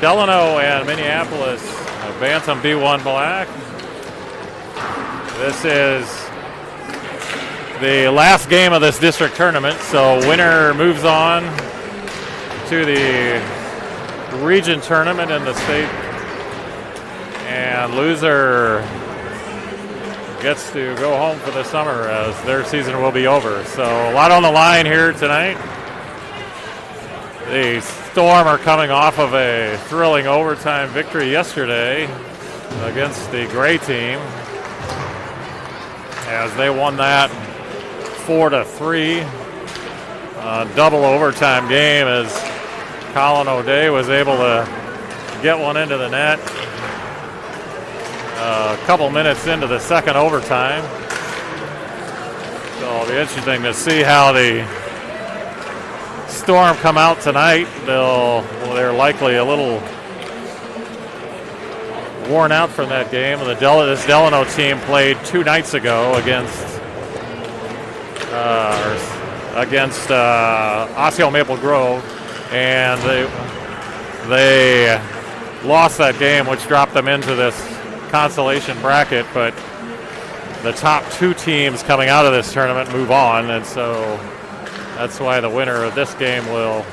Delano and Minneapolis Bantam B1 Bla. This is the last game of this district tournament, so winner moves on to the region tournament in the state, and loser gets to go home for the summer as their season will be over. So a lot on the line here tonight. The Storm are coming off of a thrilling overtime victory yesterday against the Gray team, as they won that 4-3. Double overtime game as Colin O'Day was able to get one into the net a couple minutes into the second overtime. So it'll be interesting to see how the Storm come out tonight. They're likely a little worn out from that game. This Delano team played 2 nights ago against Osseo Maple Grove, and they lost that game, which dropped them into this consolation bracket. But the top 2 teams coming out of this tournament move on, and so that's why the winner of this game will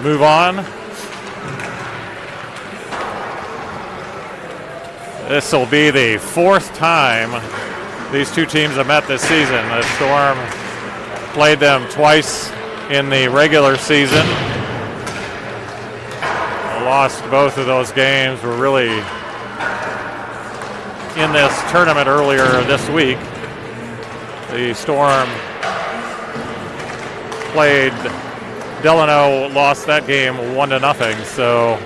move on. This will be the 4th time these 2 teams have met this season. The Storm played them twice in the regular season. Lost both of those games. Were really in this tournament earlier this week. The Storm played Delano, lost that game 1-0, so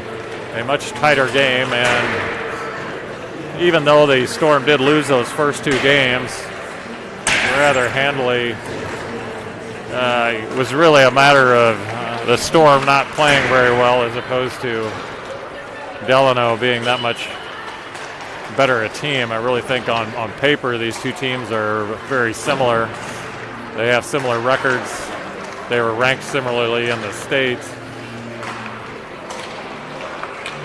a much tighter game. And even though the Storm did lose those first 2 games rather handily, it was really a matter of the Storm not playing very well as opposed to Delano being that much better a team. I really think on paper these 2 teams are very similar. They have similar records. They were ranked similarly in the state,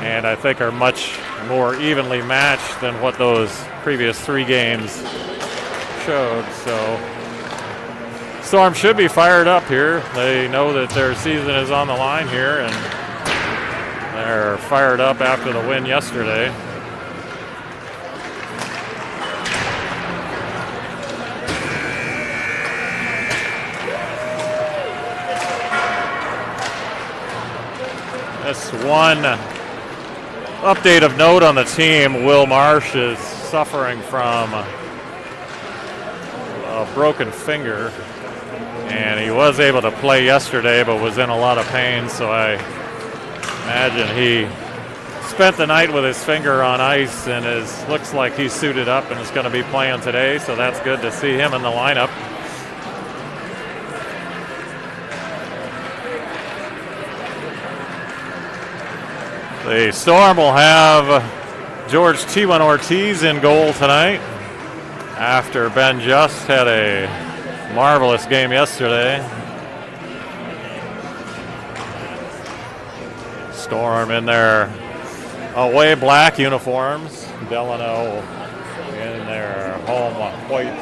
and I think are much more evenly matched than what those previous 3 games showed. So Storm should be fired up here. They know that their season is on the line here, and they're fired up after the win yesterday. This one update of note on the team: Will Marsh is suffering from a broken finger, and he was able to play yesterday but was in a lot of pain, so I imagine he spent the night with his finger on ice, and looks like he's suited up and is going to be playing today, so that's good to see him in the lineup. The Storm will have George T1 Ortiz in goal tonight after Ben Just had a marvelous game yesterday. Storm in their away black uniforms. Delano in their home white,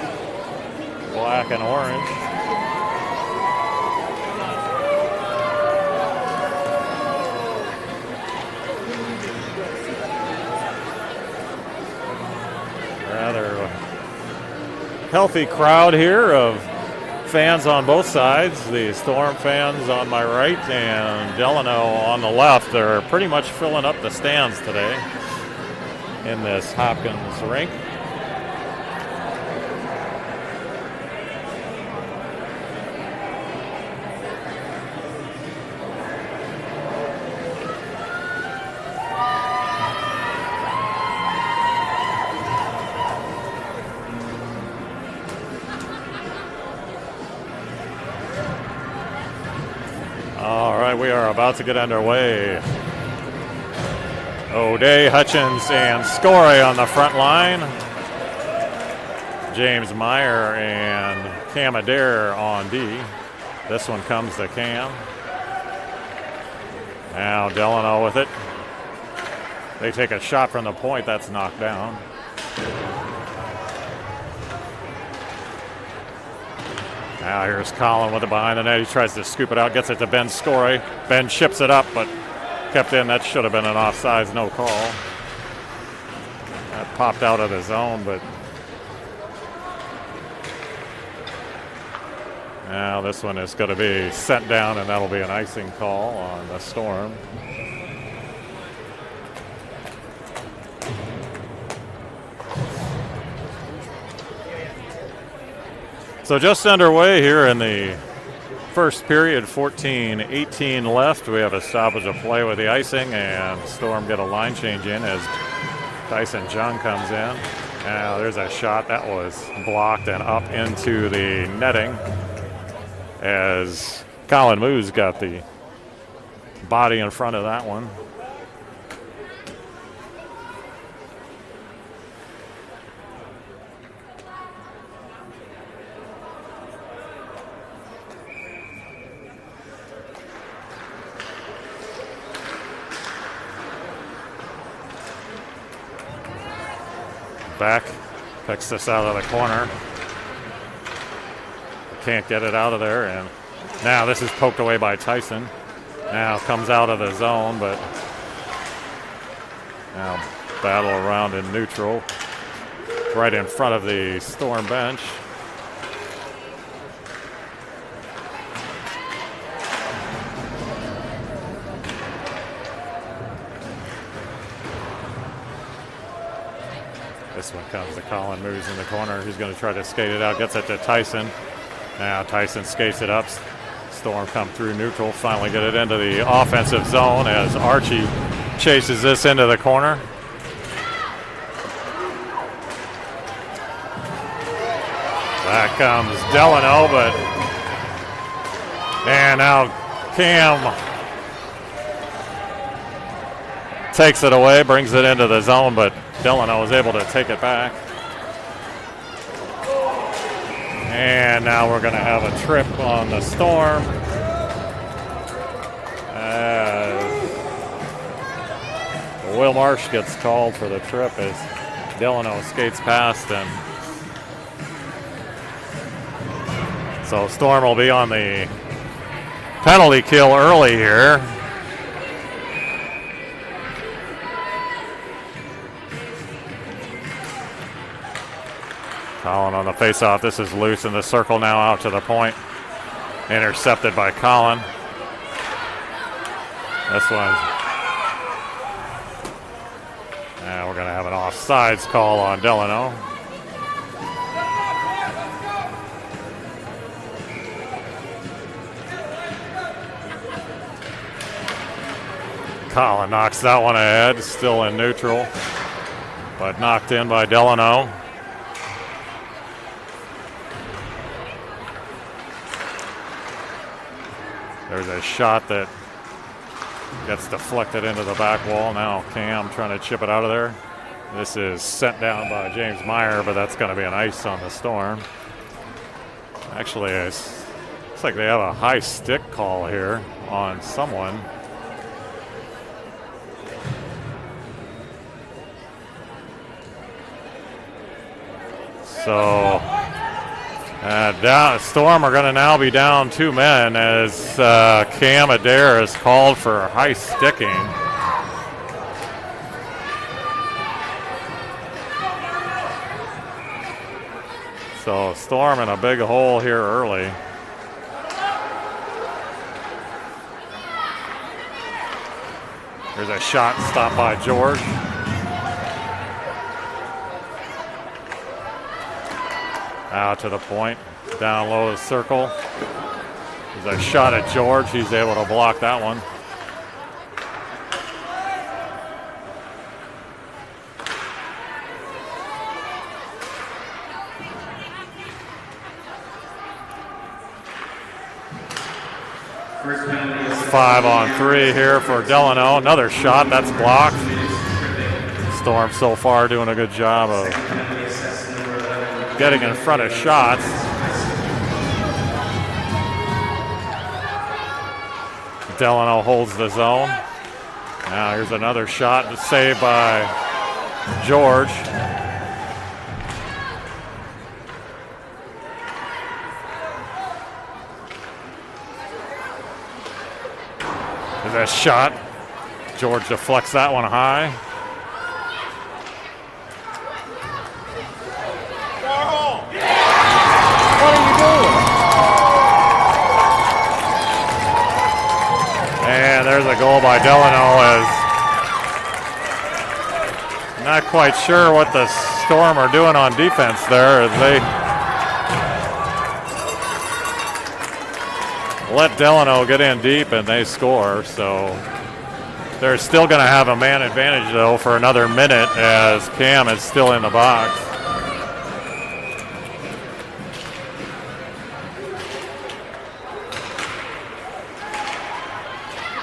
black, and orange. Rather healthy crowd here of fans on both sides. The Storm fans on my right and Delano on the left are pretty much filling up the stands today in this Hopkins rink. We are about to get underway. O'Day, Hutchins, and Scory on the front line. James Meyer and Cam Adair on D. This one comes to Cam. Now Delano with it. They take a shot from the point, that's knocked down. Now here's Colin with it behind the net. He tries to scoop it out, gets it to Ben Story. Ben chips it up, but kept in. That should have been an offsides, no call. That popped out of the zone, but now this one is going to be sent down, and that'll be an icing call on the Storm. So just underway here in the first period, 14-18 left. We have a stoppage of play with the icing, and Storm get a line change in as Tyson Jung comes in. Now there's a shot that was blocked and up into the netting as Colin Moose got the body in front of that one. Back, picks this out of the corner. Can't get it out of there, and now this is poked away by Tyson. Now comes out of the zone, but now battle around in neutral, right in front of the Storm bench. This one comes to Colin Moose in the corner. He's going to try to skate it out, gets it to Tyson. Now Tyson skates it up. Storm come through neutral, finally get it into the offensive zone as Archie chases this into the corner. Back comes Delano, but and now Cam takes it away, brings it into the zone, but Delano was able to take it back. And now we're going to have a trip on the Storm. Will Marsh gets called for the trip as Delano skates past him. So Storm will be on the penalty kill early here. Colin on the faceoff. This is loose in the circle now out to the point. Intercepted by Colin. This one. Now we're going to have an offsides call on Delano. Colin knocks that one ahead, still in neutral, but knocked in by Delano. There's a shot that gets deflected into the back wall. Now Cam trying to chip it out of there. This is sent down by James Meyer, but that's going to be an ice on the Storm. Actually, it looks like they have a high stick call here on someone. So Storm are going to now be down 2 men as Cam Adair is called for high sticking. So Storm in a big hole here early. There's a shot stopped by George. Out to the point, down low the circle. There's a shot at George. He's able to block that one. It's 5-on-3 here for Delano. Another shot, that's blocked. Storm so far doing a good job of getting in front of shots. Delano holds the zone. Now here's another shot saved by George. There's that shot. George deflects that one high. What are you doing? And there's a goal by Delano. As not quite sure what the Storm are doing on defense there, as they let Delano get in deep and they score. So they're still going to have a man advantage though for another minute as Cam is still in the box.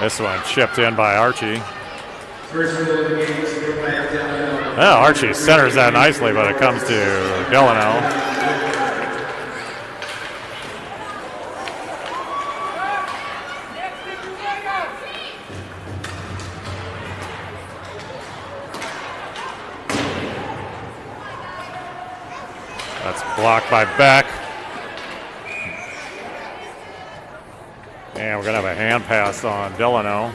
This one chipped in by Archie. Yeah, Archie centers that nicely, but it comes to Delano. That's blocked by Beck. And we're going to have a hand pass on Delano.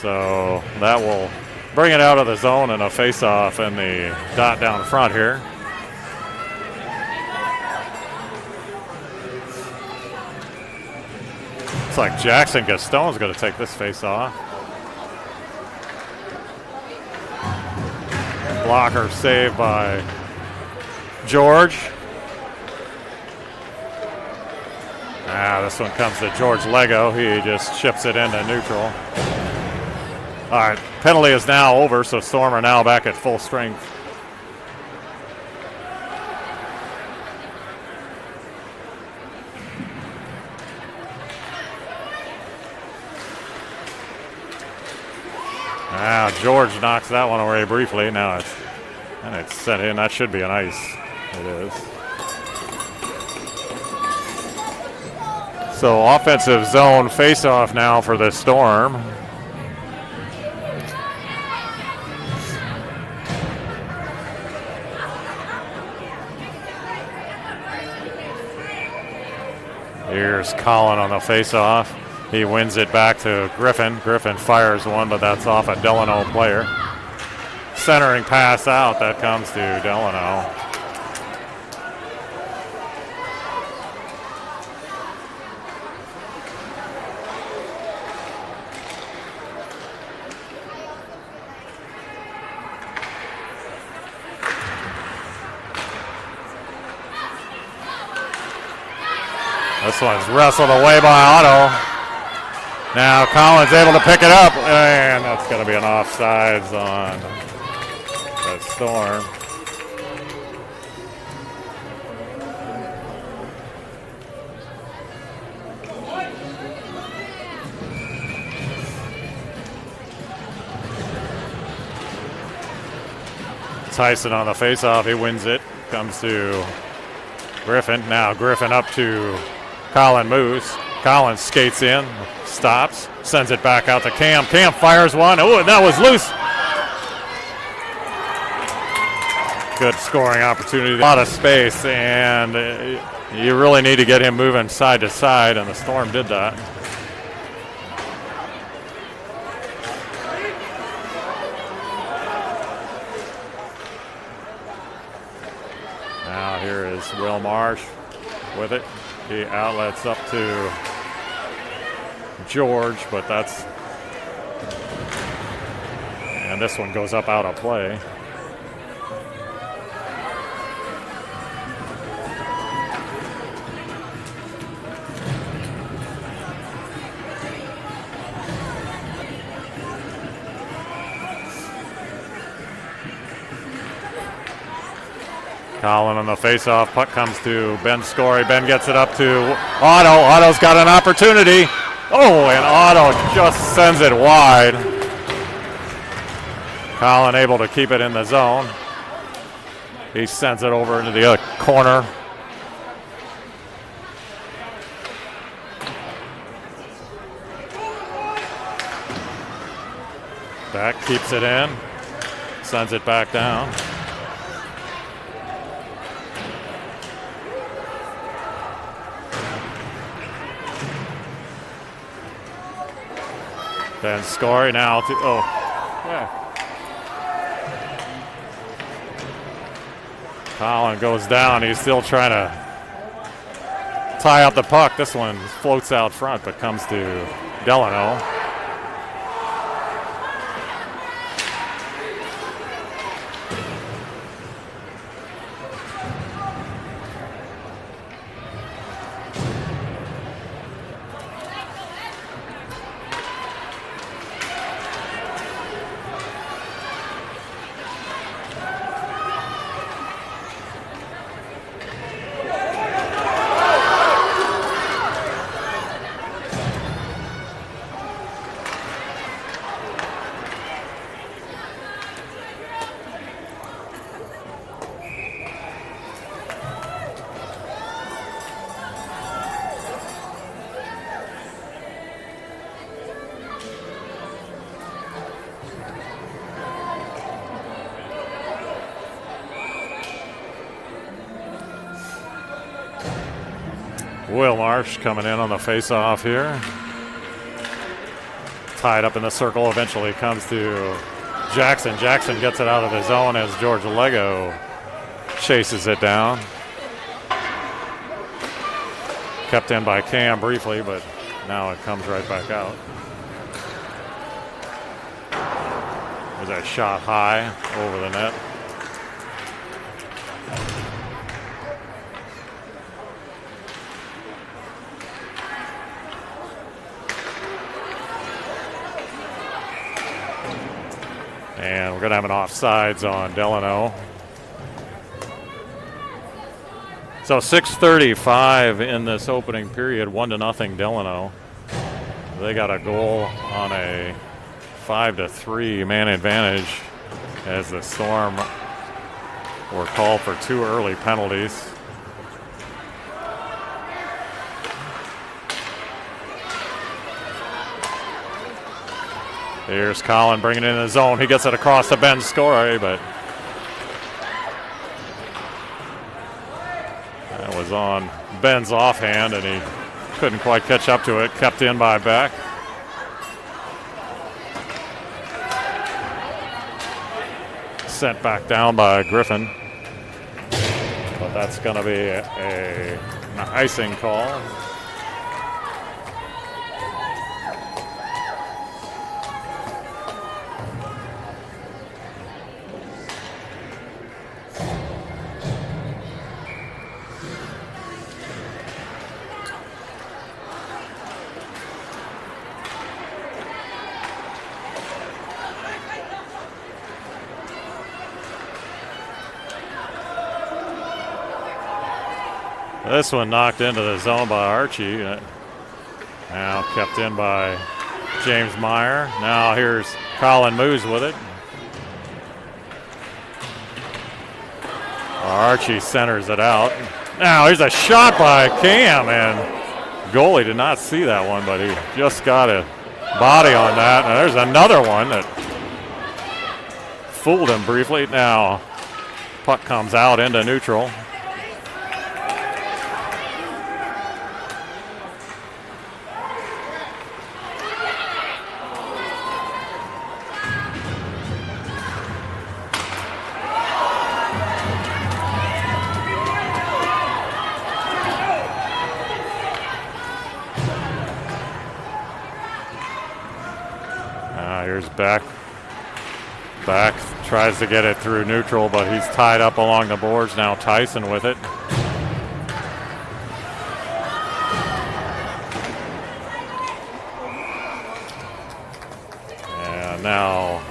So that will bring it out of the zone and a face-off in the dot down front here. Looks like Jackson Gaston's going to take this face-off. Blocker saved by George. This one comes to George Lego. He just chips it into neutral. All right, penalty is now over, so Storm are now back at full strength. George knocks that one away briefly. Now it's set in. That should be an ice. It is. So offensive zone face-off now for the Storm. Here's Colin on the face-off. He wins it back to Griffin. Griffin fires one, but that's off a Delano player. Centering pass out. That comes to Delano. This one's wrestled away by Otto. Now Collins able to pick it up, and that's going to be an offsides on the Storm. Tyson on the faceoff, he wins it. Comes to Griffin. Now Griffin up to Colin Moose. Collins skates in, stops, sends it back out to Cam. Cam fires one. Oh, and that was loose. Good scoring opportunity. A lot of space, and you really need to get him moving side to side, and the Storm did that. Now here is Will Marsh with it. He outlets up to George, but that's, and this one goes up out of play. Colin on the faceoff, puck comes to Ben Scory. Ben gets it up to Otto. Otto's got an opportunity. Oh, and Otto just sends it wide. Colin able to keep it in the zone. He sends it over into the other corner. Back keeps it in, sends it back down. Then scoring now. Colin goes down. He's still trying to tie up the puck. This one floats out front, but comes to Delano. Will Marsh coming in on the face-off here. Tied up in the circle, eventually comes to Jackson. Jackson gets it out of his zone as George Lego chases it down. Kept in by Cam briefly, but now it comes right back out. There's a shot high over the net. And we're going to have an offsides on Delano. So 6:35 in this opening period, 1-0 Delano. They got a goal on a 5-3 man advantage as the Storm were called for 2 early penalties. Here's Colin bringing it in the zone. He gets it across to Ben Scory, but that was on Ben's offhand, and he couldn't quite catch up to it. Kept in by Beck. Sent back down by Griffin. But that's going to be an icing call. This one knocked into the zone by Archie. Now kept in by James Meyer. Now here's Colin Moose with it. Archie centers it out. Now here's a shot by Cam, and goalie did not see that one, but he just got a body on that. And there's another one that fooled him briefly. Now puck comes out into neutral. Here's Beck. Beck tries to get it through neutral, but he's tied up along the boards. Now Tyson with it. And now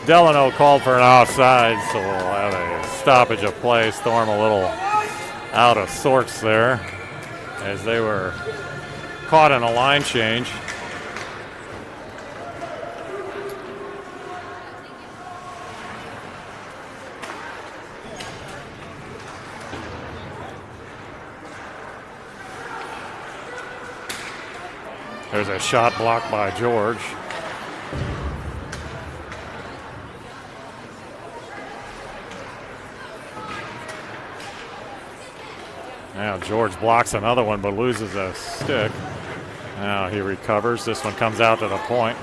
Delano called for an offside, so we'll have a stoppage of play. Storm a little out of sorts there as they were caught in a line change. There's a shot blocked by George. Now George blocks another one but loses a stick. Now he recovers. This one comes out to the point.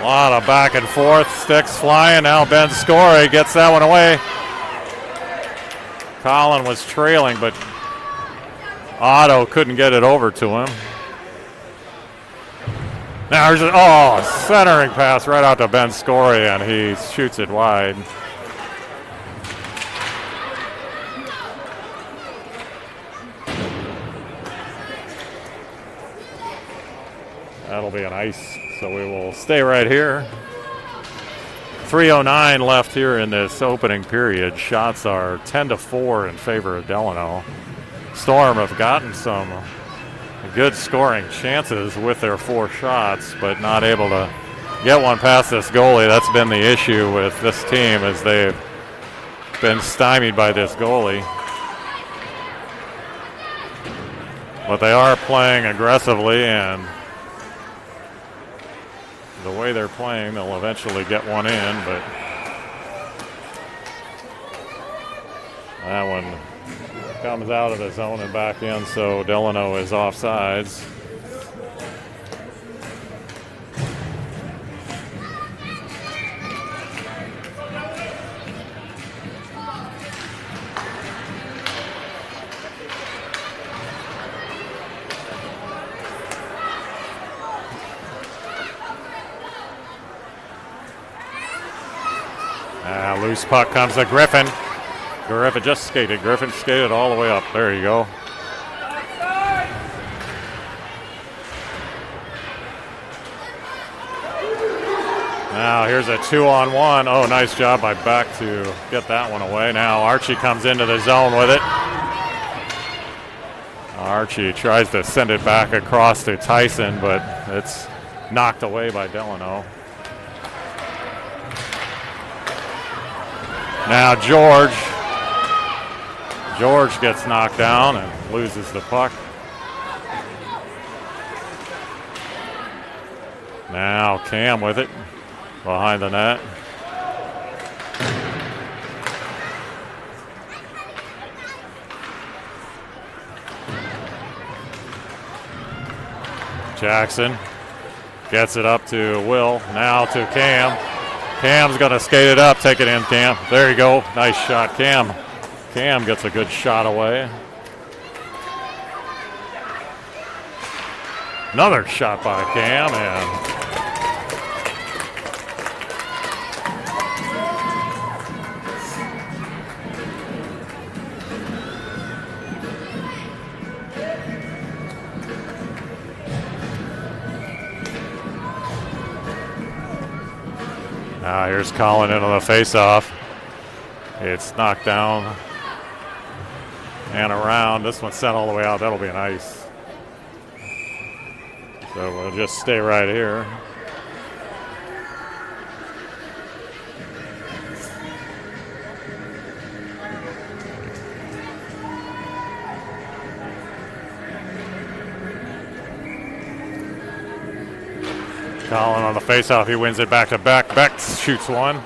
A lot of back and forth, sticks flying. Now Ben Scorey gets that one away. Colin was trailing, but Otto couldn't get it over to him. Now there's a centering pass right out to Ben Scorey, and he shoots it wide. That'll be an ice. So we will stay right here. 3:09 left here in this opening period. Shots are 10-4 in favor of Delano. Storm have gotten some good scoring chances with their 4 shots, but not able to get one past this goalie. That's been the issue with this team, as they've been stymied by this goalie. But they are playing aggressively, and the way they're playing, they'll eventually get one in, but that one comes out of the zone and back in, so Delano is offsides. Loose puck comes to Griffin. Griffin just skated. Griffin skated all the way up. There you go. Now here's a 2-on-1. Oh, nice job by Beck to get that one away. Now Archie comes into the zone with it. Archie tries to send it back across to Tyson, but it's knocked away by Delano. Now George gets knocked down and loses the puck. Now Cam with it behind the net. Jackson gets it up to Will, now to Cam. Cam's going to skate it up. Take it in, Cam. There you go. Nice shot, Cam. Cam gets a good shot away. Another shot by Cam, and now here's Colin into the face-off. It's knocked down and around. This one's sent all the way out. That'll be an ice. So we'll just stay right here. Colin on the faceoff, he wins it back to Beck. Beck shoots one.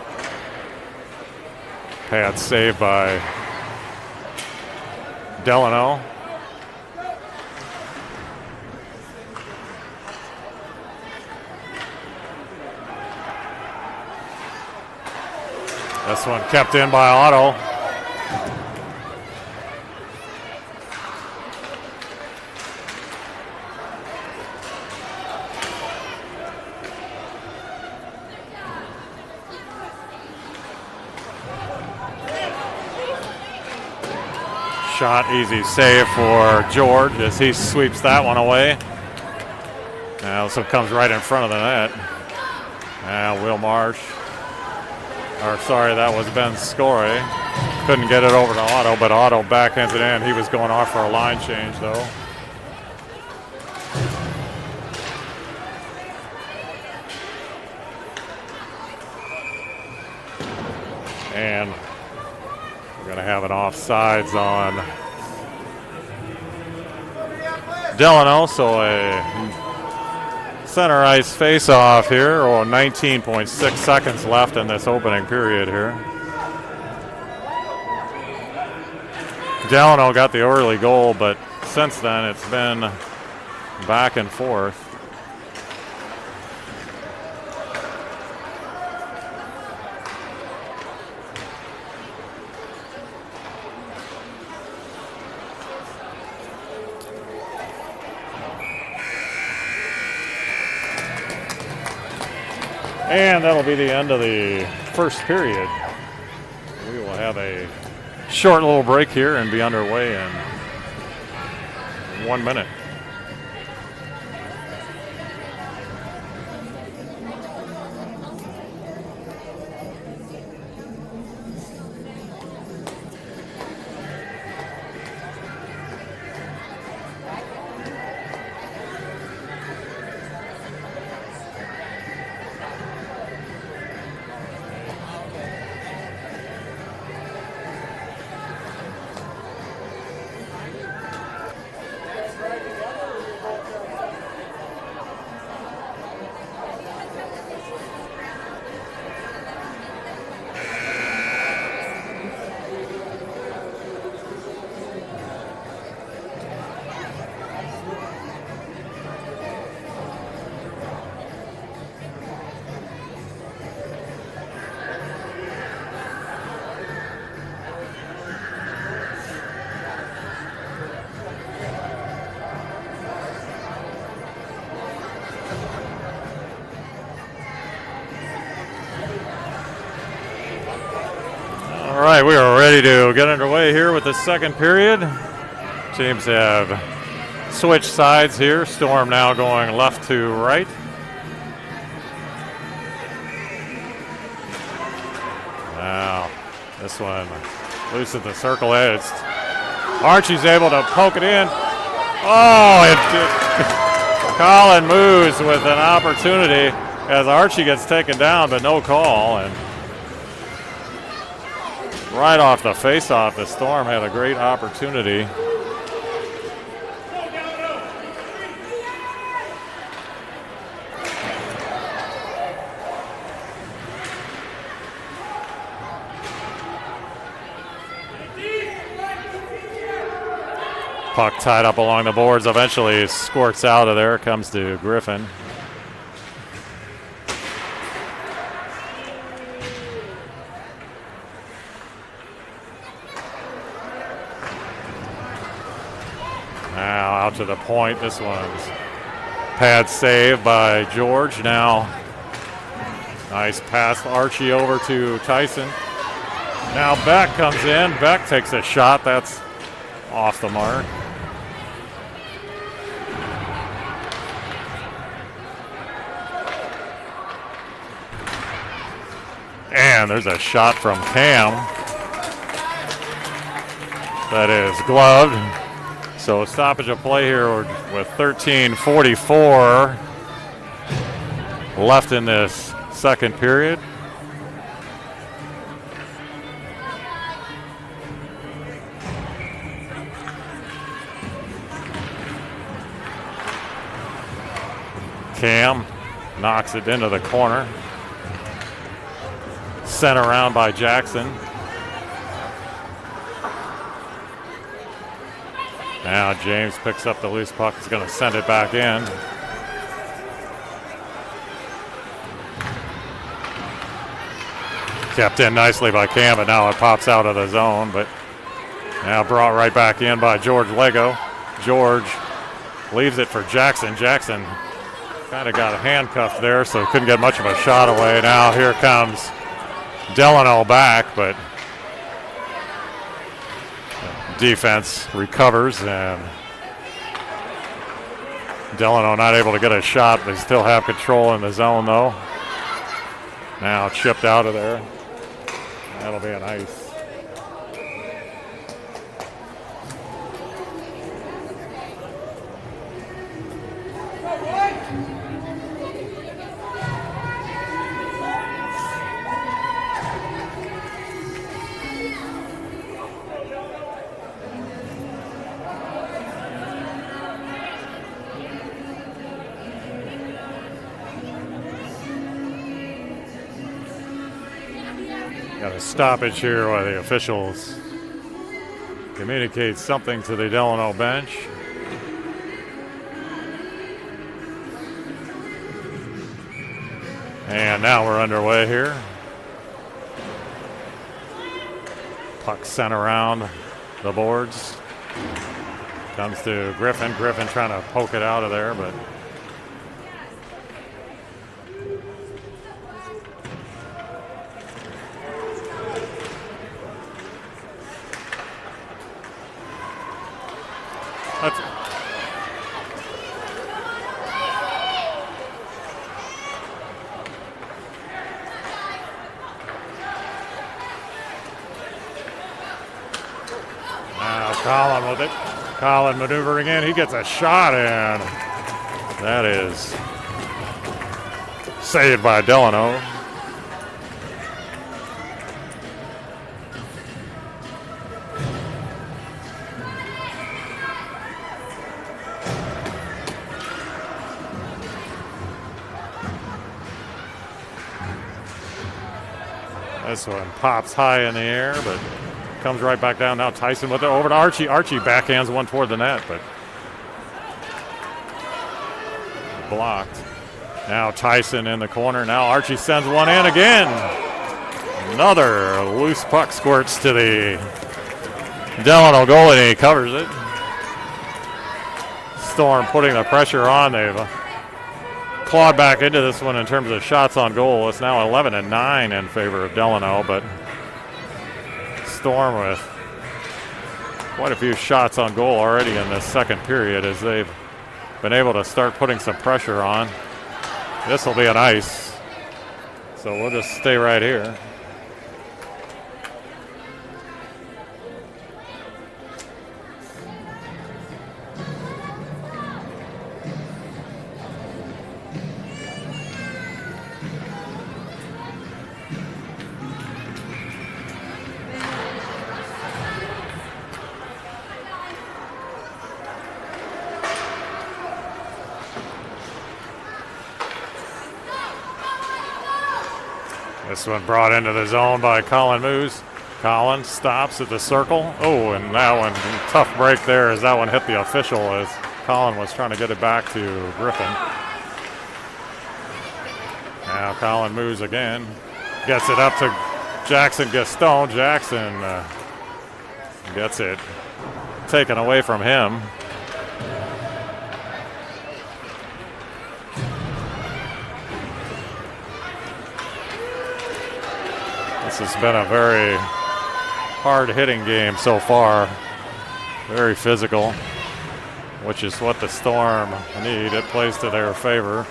Pad saved by Delano. This one kept in by Otto. Shot, easy save for George as he sweeps that one away. Now this one comes right in front of the net. Now Will Marsh, or sorry, that was Ben Scorey. Couldn't get it over to Otto, but Otto backhands it in. He was going off for a line change, though. And we're going to have an offsides on Delano, so a center ice face-off here, or 19.6 seconds left in this opening period here. Delano got the early goal, but since then it's been back and forth. And that'll be the end of the first period. We will have a short little break here and be underway in 1 minute. All right, we are ready to get underway here with the second period. Teams have switched sides here. Storm now going left to right. Now, this one loose at the circle edge. Archie's able to poke it in. Oh, Colin moves with an opportunity as Archie gets taken down, but no call. And right off the face-off, the Storm had a great opportunity. Puck tied up along the boards, eventually squirts out of there, comes to Griffin. Now out to the point. This one's pad save by George. Now nice pass Archie over to Tyson. Now Beck comes in. Beck takes a shot. That's off the mark. And there's a shot from Cam that is gloved. So stoppage of play here with 13:44 left in this second period. Cam knocks it into the corner. Sent around by Jackson. Now James picks up the loose puck. He's going to send it back in. Kept in nicely by Cam, but now it pops out of the zone. But now brought right back in by George Lego. George leaves it for Jackson. Jackson kind of got handcuffed there, so couldn't get much of a shot away. Now here comes Delano back, but defense recovers, and Delano not able to get a shot. They still have control in the zone, though. Now chipped out of there. That'll be an ice. Got a stoppage here while the officials communicate something to the Delano bench. And now we're underway here. Puck sent around the boards. Comes to Griffin. Griffin trying to poke it out of there, but now Collin with it. Collin maneuvering in. He gets a shot in. That is saved by Delano. This one pops high in the air, but comes right back down. Now Tyson with it over to Archie. Archie backhands one toward the net, but blocked. Now Tyson in the corner. Now Archie sends one in again. Another loose puck squirts to the Delano goalie, and he covers it. Storm putting the pressure on. They've clawed back into this one in terms of shots on goal. It's now 11-9 in favor of Delano, but Storm with quite a few shots on goal already in this second period as they've been able to start putting some pressure on. This will be an ice, so we'll just stay right here. This one brought into the zone by Colin Moose. Colin stops at the circle. Oh, and that one, tough break there as that one hit the official as Colin was trying to get it back to Griffin. Now Colin moves again. Gets it up to Jackson Gaston. Jackson gets it taken away from him. This has been a very hard-hitting game so far. Very physical, which is what the Storm need. It plays to their favor.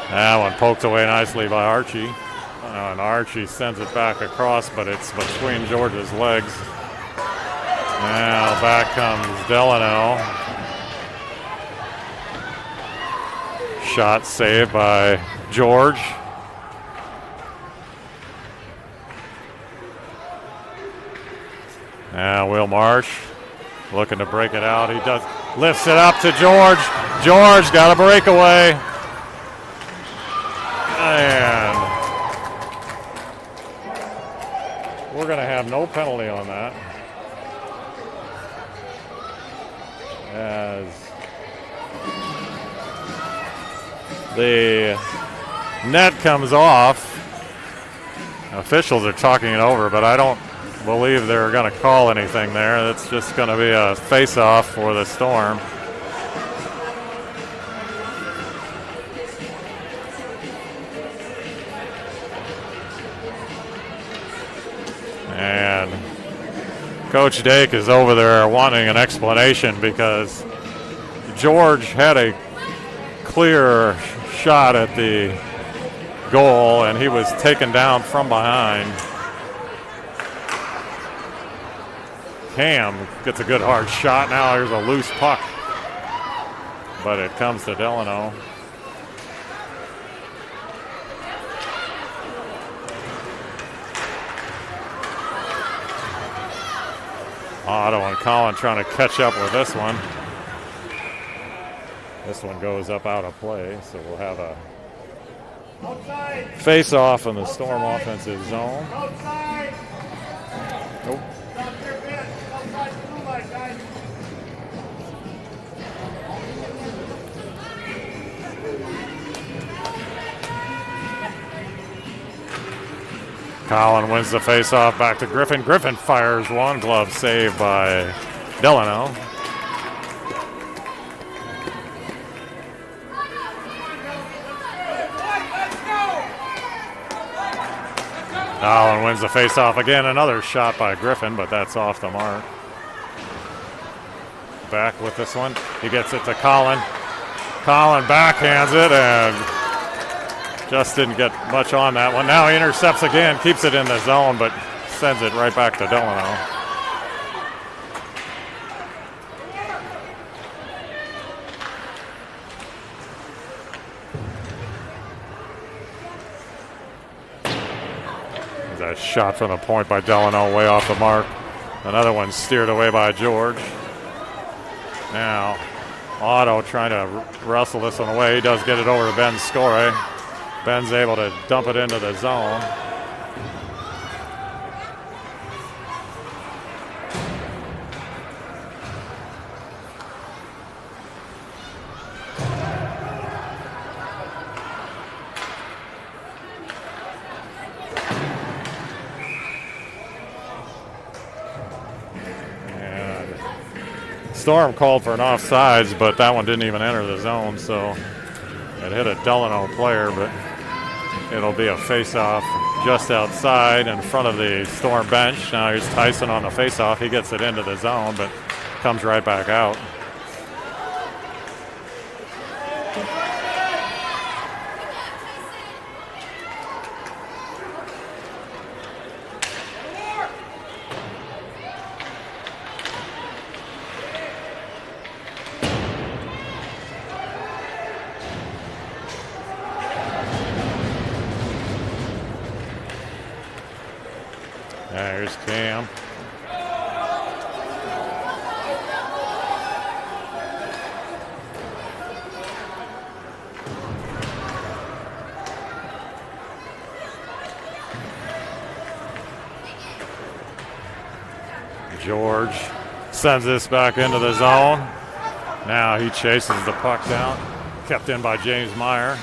That one poked away nicely by Archie. And Archie sends it back across, but it's between George's legs. Now back comes Delano. Shot saved by George. Now Will Marsh looking to break it out. He does, lifts it up to George. George got a breakaway. And we're going to have no penalty on that. As the net comes off. Officials are talking it over, but I don't believe they're going to call anything there. It's just going to be a face-off for the Storm. And Coach Dake is over there wanting an explanation because George had a clear shot at the goal and he was taken down from behind. Cam gets a good hard shot. Now here's a loose puck, but it comes to Delano. Otto and Colin trying to catch up with this one. This one goes up out of play, so we'll have a Face off in the Storm offensive zone. Nope. Collin wins the face-off back to Griffin. Griffin fires one, glove save by Delano. Collin wins the face-off again. Another shot by Griffin, but that's off the mark. Back with this one. He gets it to Collin. Collin backhands it and just didn't get much on that one. Now he intercepts again, keeps it in the zone, but sends it right back to Delano. That shot from the point by Delano, way off the mark. Another one steered away by George. Now, Otto trying to wrestle this one away. He does get it over to Ben Score. Ben's able to dump it into the zone. Storm called for an offsides, but that one didn't even enter the zone, so it hit a Delano player, but it'll be a face-off just outside in front of the Storm bench. Now here's Tyson on the face-off. He gets it into the zone, but comes right back out. There's Cam. George sends this back into the zone. Now he chases the puck down. Kept in by James Meyer.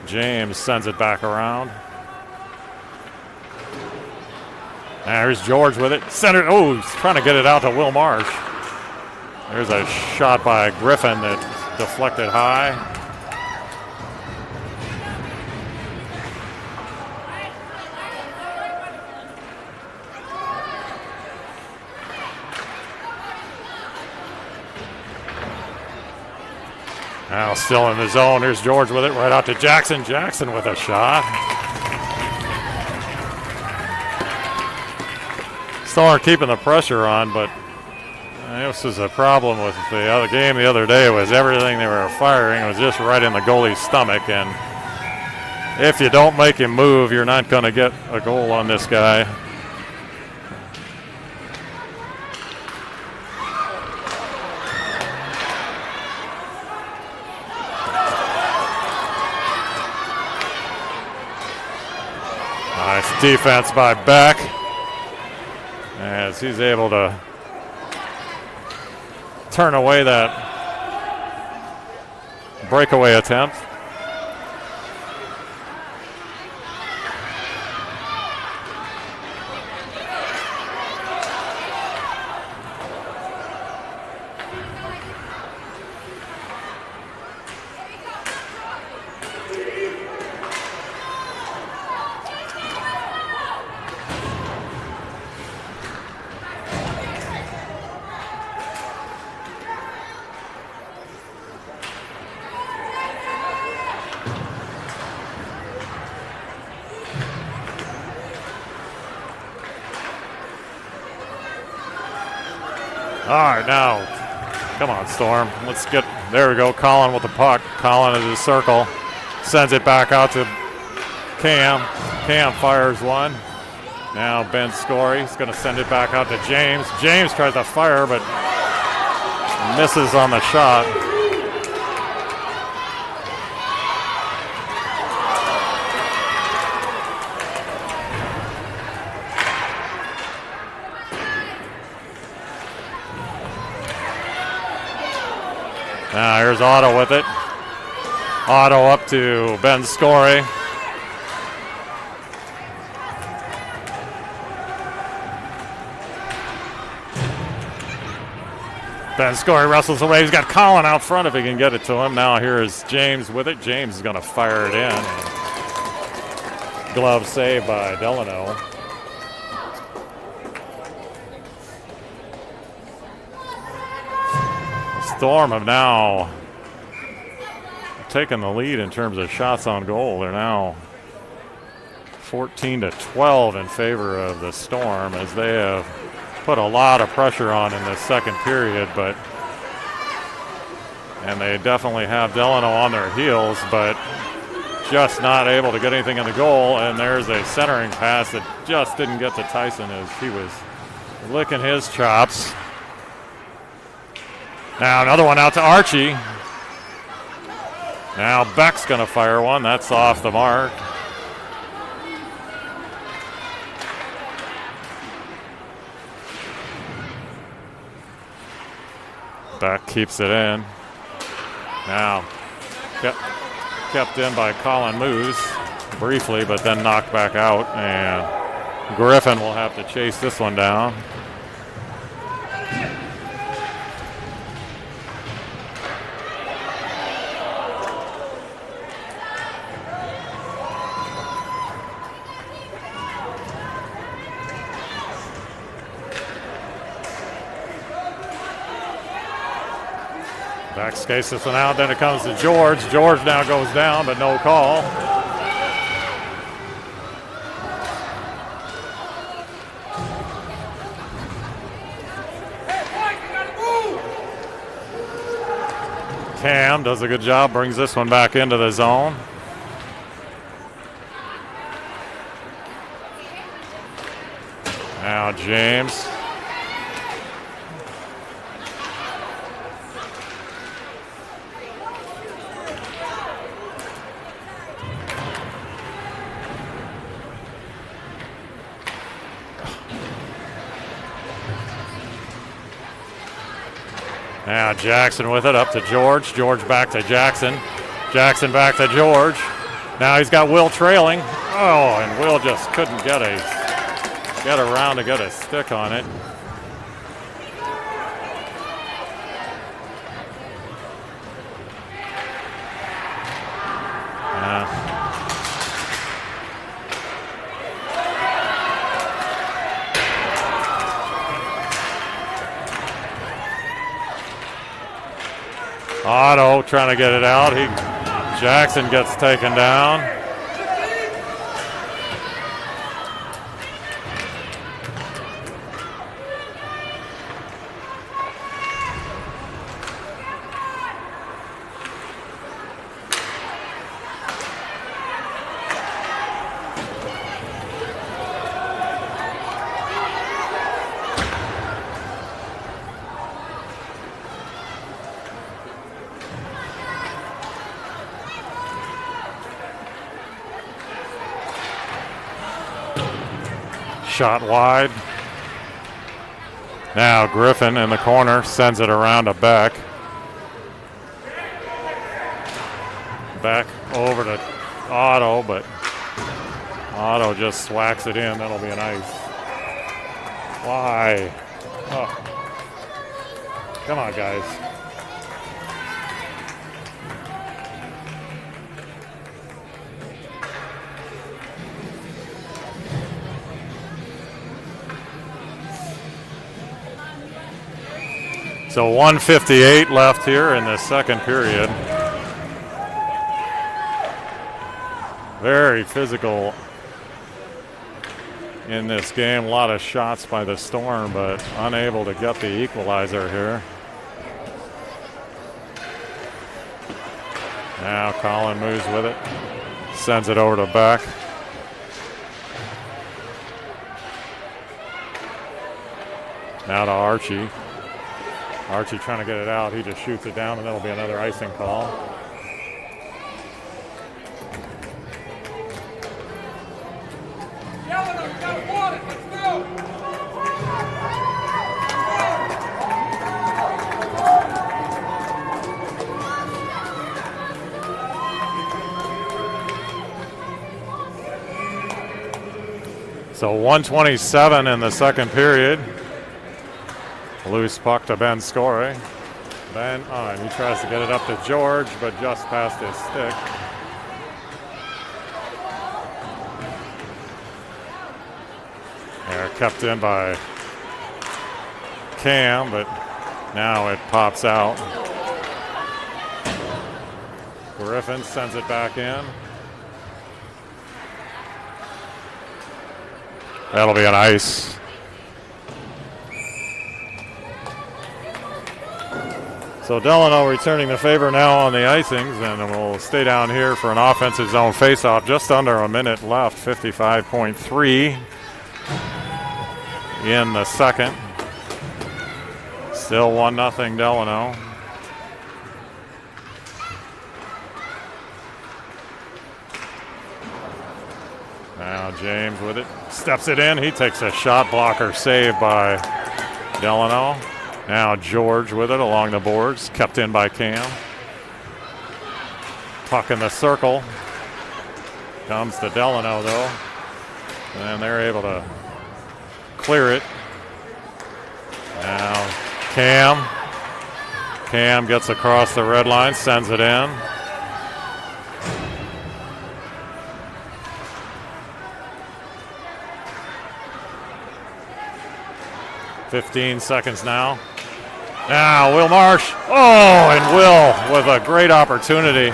James sends it back around. There's George with it. Center. Oh, he's trying to get it out to Will Marsh. There's a shot by Griffin that deflected high. Now still in the zone. Here's George with it right out to Jackson. Jackson with a shot. Storm keeping the pressure on, but this was a problem with the other game the other day. Was everything they were firing was just right in the goalie's stomach, and if you don't make him move, you're not going to get a goal on this guy. Nice defense by Beck, as he's able to turn away that breakaway attempt. All right, now, come on, Storm. Let's get, there we go, Collin with the puck. Collin is his circle, sends it back out to Cam. Cam fires one. Now Ben Scory is going to send it back out to James. James tries to fire, but misses on the shot. Now here's Otto with it. Otto up to Ben Scory. Ben Scory wrestles away. He's got Colin out front if he can get it to him. Now here is James with it. James is going to fire it in. Glove save by Delano. Storm have now taken the lead in terms of shots on goal. They're now 14-12 in favor of the Storm as they have put a lot of pressure on in the second period, and they definitely have Delano on their heels, but just not able to get anything in the goal. And there's a centering pass that just didn't get to Tyson as he was licking his chops. Now another one out to Archie. Now Beck's going to fire one. That's off the mark. Beck keeps it in. Now kept in by Colin Moose briefly, but then knocked back out. And Griffin will have to chase this one down. Beck skates this one out, then it comes to George. George now goes down, but no call. Cam does a good job, brings this one back into the zone. Now James. Now Jackson with it, up to George. George back to Jackson. Jackson back to George. Now he's got Will trailing. Oh, and Will just couldn't get around to get a stick on it. Otto trying to get it out. Jackson gets taken down. Shot wide. Now Griffin in the corner sends it around to Beck. Beck over to Otto, but Otto just swacks it in. That'll be an ice. Why? Oh. Come on, guys. So 1:58 left here in the second period. Very physical in this game. A lot of shots by the Storm, but unable to get the equalizer here. Now Colin moves with it. Sends it over to Beck. Now to Archie. Archie trying to get it out. He just shoots it down, and that'll be another icing call. So 1:27 in the second period. Loose puck to Ben Scorey. Ben, and he tries to get it up to George, but just past his stick. They're kept in by Cam, but now it pops out. Griffin sends it back in. That'll be an ice. So Delano returning the favor now on the icings, and we'll stay down here for an offensive zone faceoff. Just under a minute left, 55.3 in the second. Still 1-0 Delano. Now James with it, steps it in. He takes a shot blocker save by Delano. Now George with it along the boards, kept in by Cam. Puck in the circle. Comes to Delano though. And they're able to clear it. Now Cam. Cam gets across the red line, sends it in. .15 seconds now. Now Will Marsh. Oh, and Will with a great opportunity.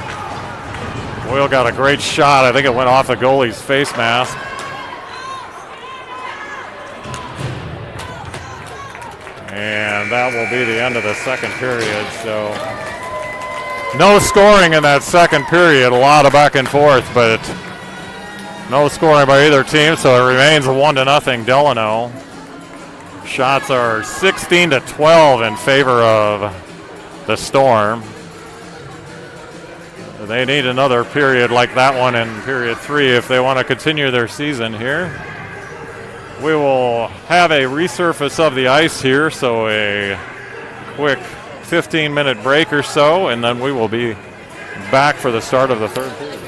Will got a great shot. I think it went off the goalie's face mask. And that will be the end of the second period. So no scoring in that second period. A lot of back and forth, but no scoring by either team. So it remains a 1-0 Delano. Shots are 16-12 in favor of the Storm. They need another period like that one in period 3 if they want to continue their season here. We will have a resurface of the ice here, so a quick 15-minute break or so, and then we will be back for the start of the third period.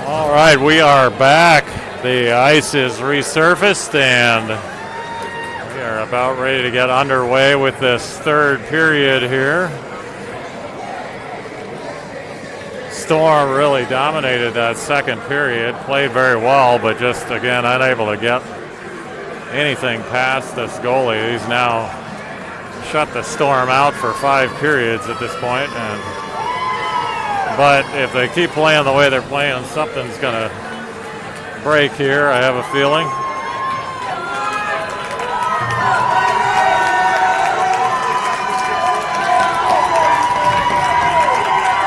All right, we are back. The ice is resurfaced and we are about ready to get underway with this third period here. Storm really dominated that second period, played very well, but just again unable to get anything past this goalie. He's now shut the Storm out for 5 periods at this point, but if they keep playing the way they're playing, something's going to break here, I have a feeling.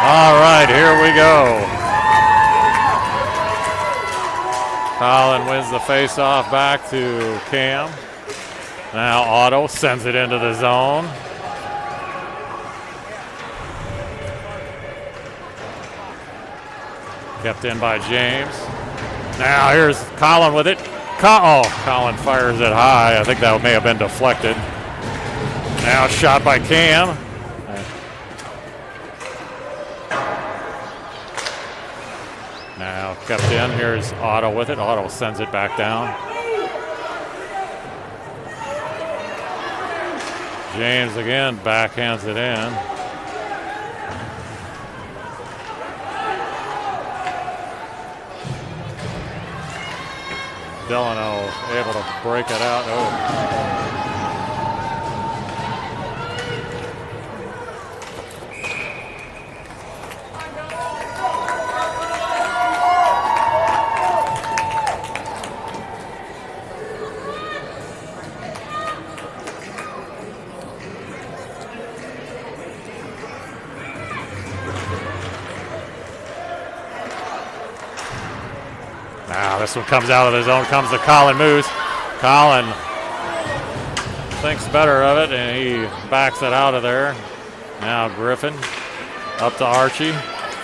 All right, here we go. Colin wins the face-off back to Cam. Now Otto sends it into the zone. Kept in by James. Now here's Colin with it. Colin fires it high. I think that may have been deflected. Now shot by Cam. Now kept in. Here's Otto with it. Otto sends it back down. James again backhands it in. Delano able to break it out. Now this one comes out of the zone, comes to Colin Moose. Colin thinks better of it, and he backs it out of there. Now Griffin up to Archie.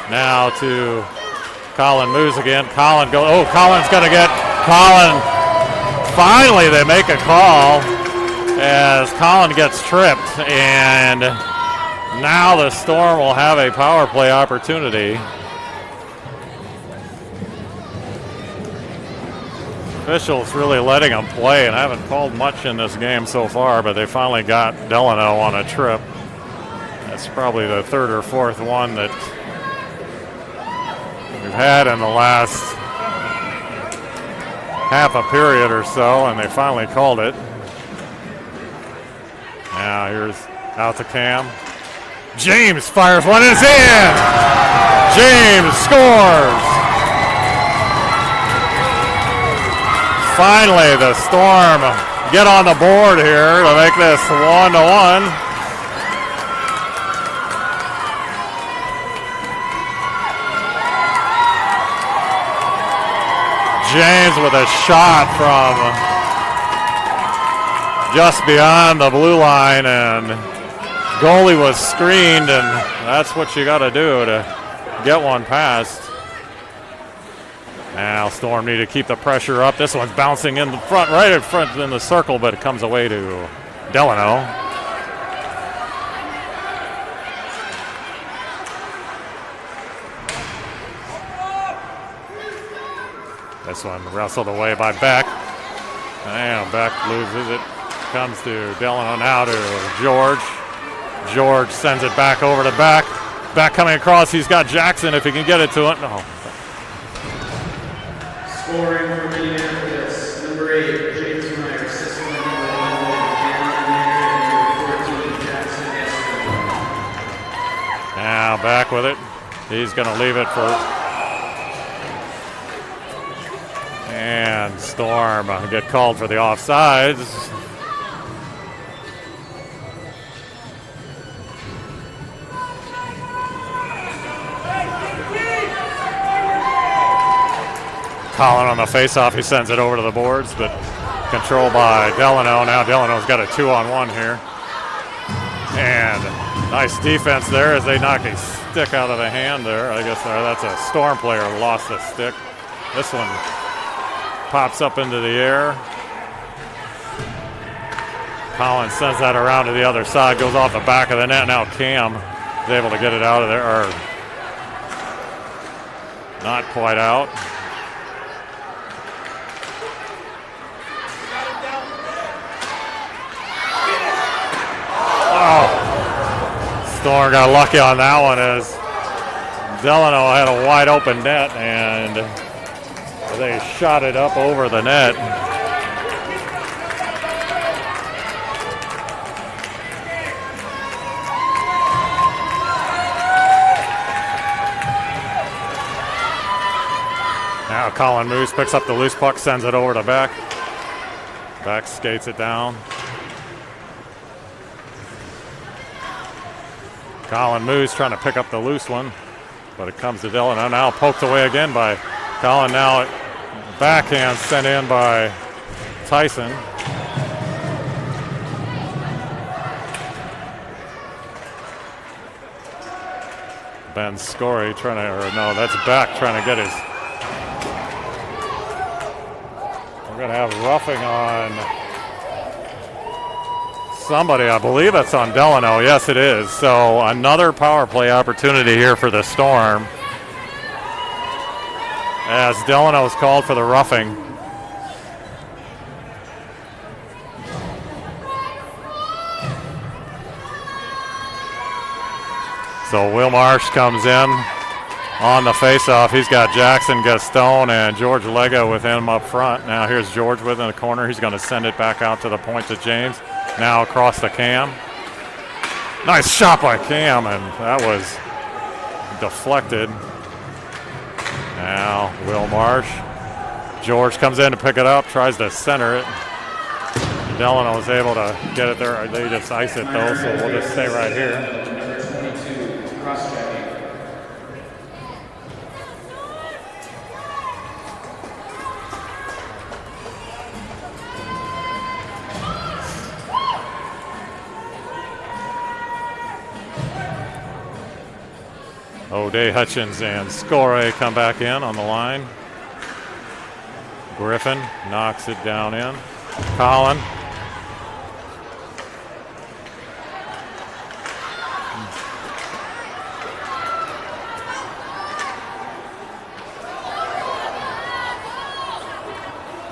Now to Colin Moose again. Colin goes. Oh, Colin's going to get Colin. Finally, they make a call as Colin gets tripped, and now the Storm will have a power play opportunity. Officials really letting them play and haven't called much in this game so far, but they finally got Delano on a trip. That's probably the third or fourth one that we've had in the last half a period or so, and they finally called it. Now here's out to Cam. James fires one, and it's in! James scores! Finally, the Storm get on the board here to make this 1-1. James with a shot from just beyond the blue line, and goalie was screened, and that's what you got to do to get one past. Now Storm need to keep the pressure up. This one's bouncing in the front, right in front in the circle, but it comes away to Delano. This one wrestled away by Beck. And Beck loses it. Comes to Delano now to George. George sends it back over to Beck. Beck coming across. He's got Jackson if he can get it to it. No. Scoring for Minneapolis, number 8, James Meyer, assistant number 1, number 14, Jackson Eston. Now back with it. He's going to leave it for. And Storm get called for the offsides. Colin on the faceoff, he sends it over to the boards, but controlled by Delano. Now Delano's got a 2-on-1 here. And nice defense there as they knock a stick out of the hand there. I guess that's a Storm player who lost the stick. This one pops up into the air. Colin sends that around to the other side, goes off the back of the net. Now Cam is able to get it out of there. Not quite out. Oh, Storm got lucky on that one as Delano had a wide open net and they shot it up over the net. Now Colin Moose picks up the loose puck, sends it over to Beck. Beck skates it down. Colin Moose trying to pick up the loose one, but it comes to Delano. Now poked away again by Colin. Now backhand sent in by Tyson. Ben Scory trying to, or no, that's Beck trying to get his. We're going to have roughing on somebody. I believe it's on Delano. Yes, it is. So another power play opportunity here for the Storm as Delano's called for the roughing. So Will Marsh comes in on the faceoff. He's got Jackson Gaston and George Lega with him up front. Now here's George within the corner. He's going to send it back out to the point to James. Now across to Cam. Nice shot by Cam, and that was deflected. Now Will Marsh. George comes in to pick it up, tries to center it. Delano was able to get it there. They just ice it though, so we'll just stay right here. O'Day, Hutchins, and Score come back in on the line. Griffin knocks it down in. Colin.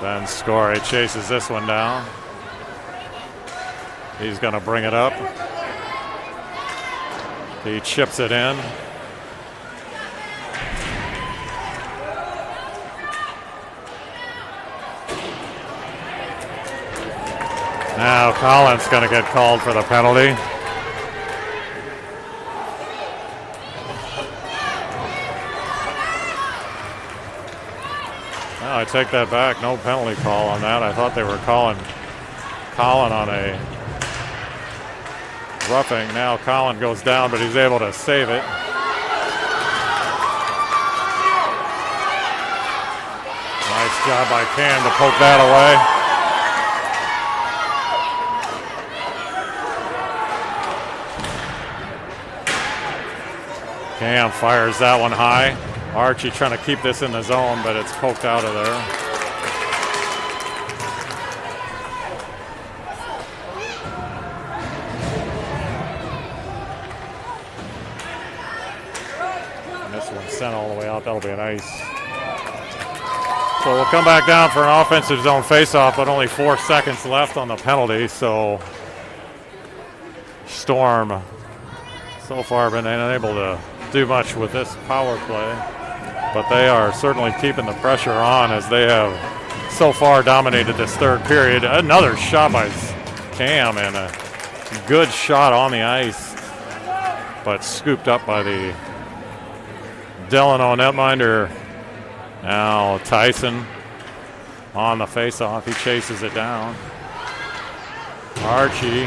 Ben Score chases this one down. He's going to bring it up. He chips it in. Now Colin's going to get called for the penalty. Now I take that back. No penalty call on that. I thought they were calling Colin on a roughing. Now Colin goes down, but he's able to save it. Nice job by Cam to poke that away. Cam fires that one high. Archie trying to keep this in the zone, but it's poked out of there. And this one's sent all the way out. That'll be an ice. So we'll come back down for an offensive zone faceoff, but only 4 seconds left on the penalty. So Storm so far been unable to do much with this power play, but they are certainly keeping the pressure on as they have so far dominated this third period. Another shot by Cam and a good shot on the ice, but scooped up by the Delano netminder. Now Tyson on the faceoff. He chases it down. Archie.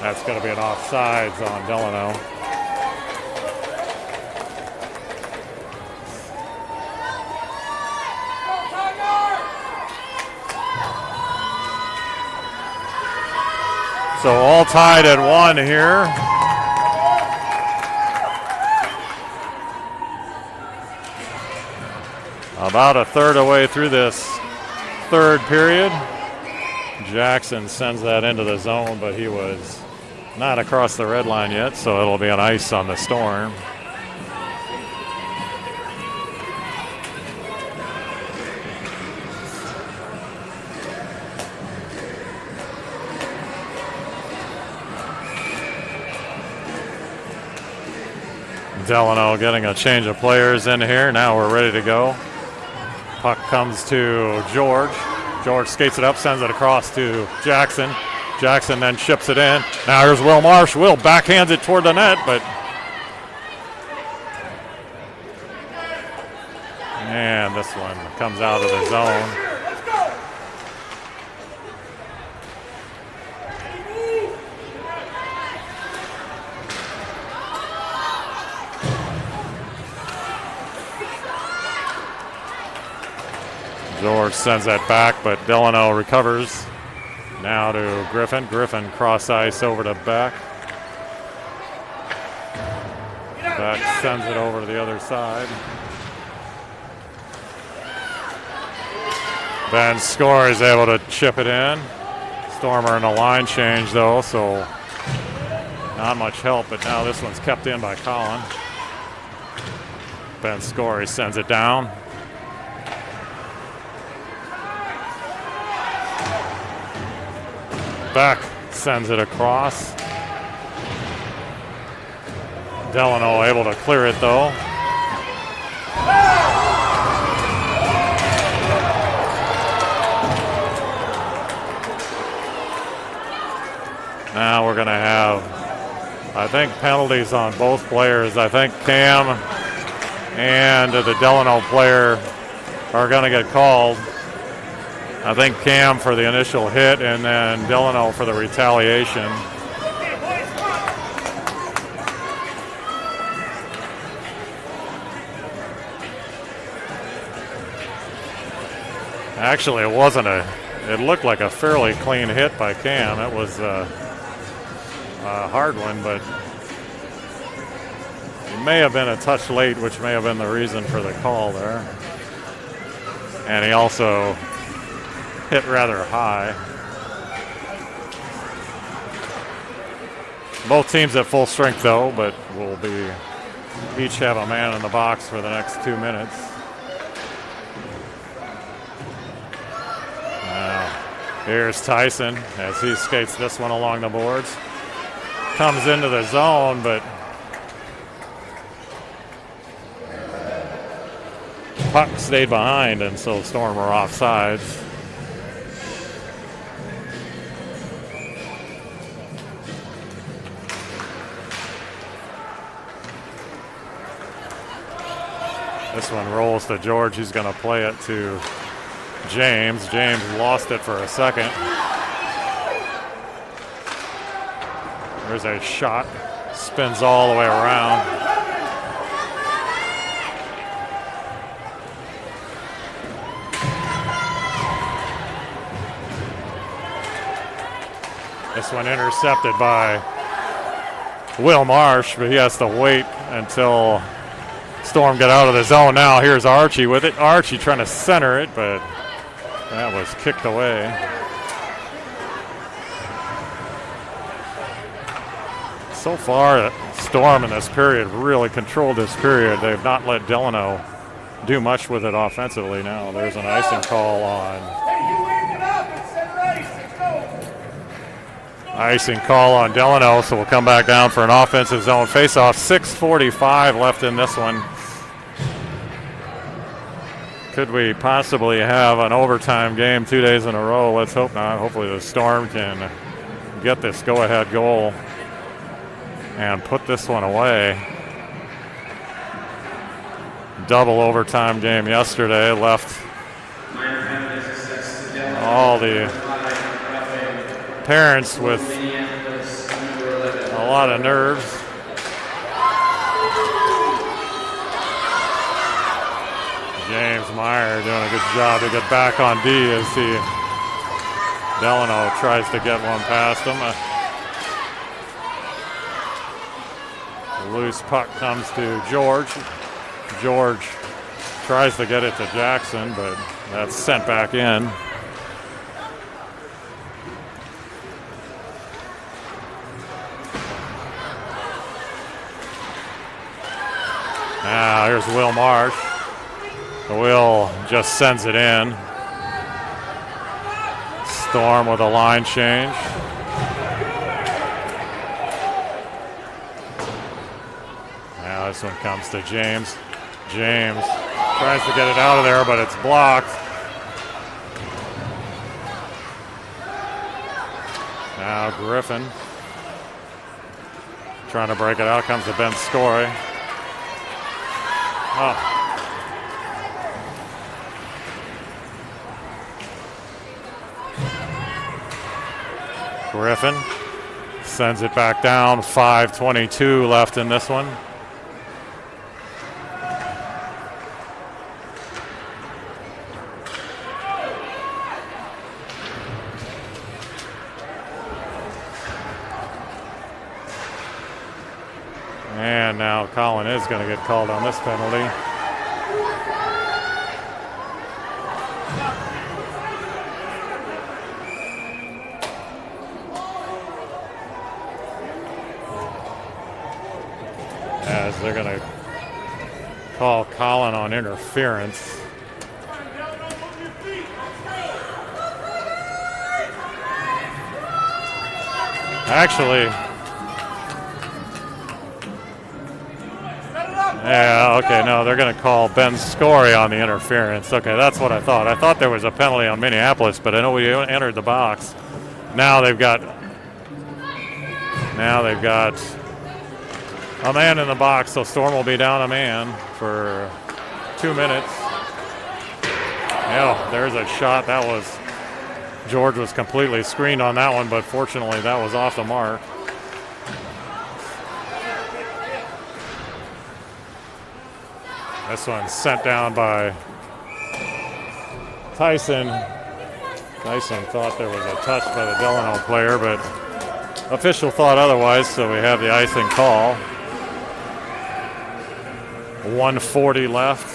That's going to be an offsides on Delano. So all tied at 1 here. About a third of the way through this third period. Jackson sends that into the zone, but he was not across the red line yet, so it'll be an ice on the Storm. Delano getting a change of players in here. Now we're ready to go. Puck comes to George. George skates it up, sends it across to Jackson. Jackson then ships it in. Now here's Will Marsh. Will backhands it toward the net, but and this one comes out of the zone. George sends that back, but Delano recovers. Now to Griffin. Griffin cross ice over to Beck. Beck sends it over to the other side. Ben Score is able to chip it in. Stormer in a line change though, so not much help, but now this one's kept in by Collin. Ben Score sends it down. Beck sends it across. Delano able to clear it though. Now we're going to have, I think, penalties on both players. I think Cam and the Delano player are going to get called. I think Cam for the initial hit and then Delano for the retaliation. Actually, it looked like a fairly clean hit by Cam. It was a hard one, but it may have been a touch late, which may have been the reason for the call there. And he also hit rather high. Both teams at full strength though, but will be each have a man in the box for the next 2 minutes. Now here's Tyson as he skates this one along the boards. Comes into the zone, but puck stayed behind, and so Storm are offsides. This one rolls to George. He's going to play it to James. James lost it for a second. There's a shot. Spins all the way around. This one intercepted by Will Marsh, but he has to wait until Storm get out of the zone. Now here's Archie with it. Archie trying to center it, but that was kicked away. So far, Storm in this period really controlled this period. They've not let Delano do much with it offensively. Now there's an icing call on. Icing call on Delano, so we'll come back down for an offensive zone faceoff. 6:45 left in this one. Could we possibly have an overtime game 2 days in a row? Let's hope not. Hopefully the Storm can get this go-ahead goal and put this one away. Double overtime game yesterday. Left all the parents with a lot of nerves. James Meyer doing a good job to get back on D as Delano tries to get one past him. A loose puck comes to George. George tries to get it to Jackson, but that's sent back in. Now here's Will Marsh. Will just sends it in. Storm with a line change. Now this one comes to James. James tries to get it out of there, but it's blocked. Now Griffin trying to break it out. Comes to Ben Scory. Oh. Griffin sends it back down. 5:22 left in this one. And now Colin is going to get called on this penalty. As they're going to call Colin on interference. Actually, yeah, okay, no, they're going to call Ben Scory on the interference. Okay, that's what I thought. I thought there was a penalty on Minneapolis, but I know we entered the box. Now they've got a man in the box, so Storm will be down a man for 2 minutes. Yeah, there's a shot. That was, George was completely screened on that one, but fortunately that was off the mark. This one's sent down by Tyson. Tyson thought there was a touch by the Delano player, but official thought otherwise, so we have the icing call. 1:40 left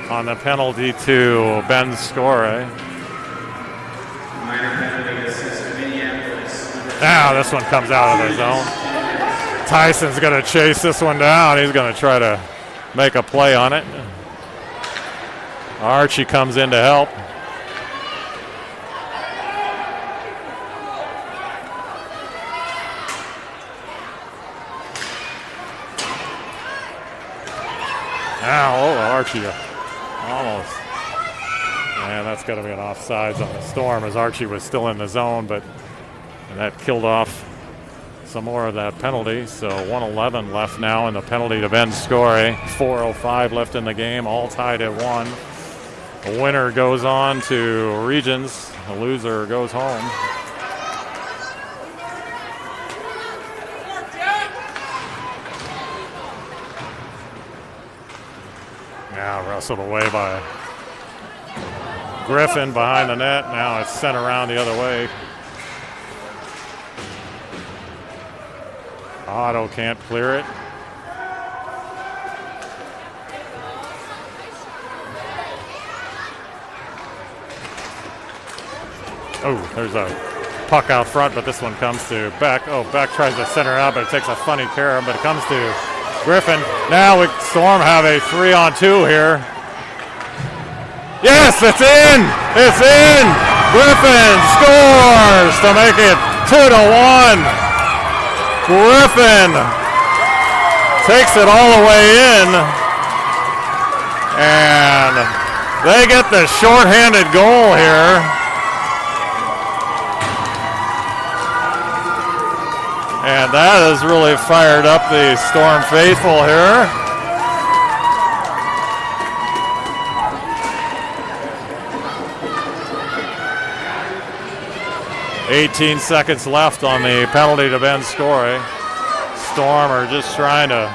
on the penalty to Ben Scory. Now this one comes out of the zone. Tyson's going to chase this one down. He's going to try to make a play on it. Archie comes in to help. Now, Archie almost. And that's got to be an offsides on the Storm as Archie was still in the zone, but that killed off some more of that penalty. So 1:11 left now in the penalty to Ben Scory. 4:05 left in the game, all tied at 1. The winner goes on to Regions. The loser goes home. Now wrestled away by Griffin behind the net. Now it's sent around the other way. Otto can't clear it. Oh, there's a puck out front, but this one comes to Beck. Oh, Beck tries to center out, but it takes a funny care of him, but it comes to Griffin. Now we Storm have a 3-on-2 here. Yes, it's in! It's in! Griffin scores to make it 2-1. Griffin takes it all the way in. And they get the shorthanded goal here. And that has really fired up the Storm faithful here. "18 seconds left on the penalty to Ben Scory. Storm are just trying to.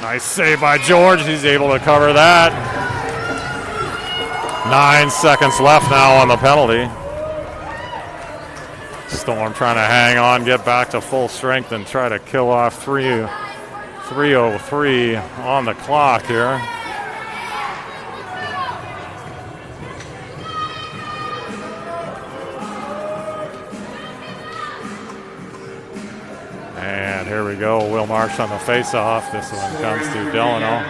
Nice save by George. He's able to cover that. 9 seconds left now on the penalty. Storm trying to hang on, get back to full strength, and try to kill off 3:03 on the clock here. And here we go. Will Marsh on the face-off. This one comes to Delano.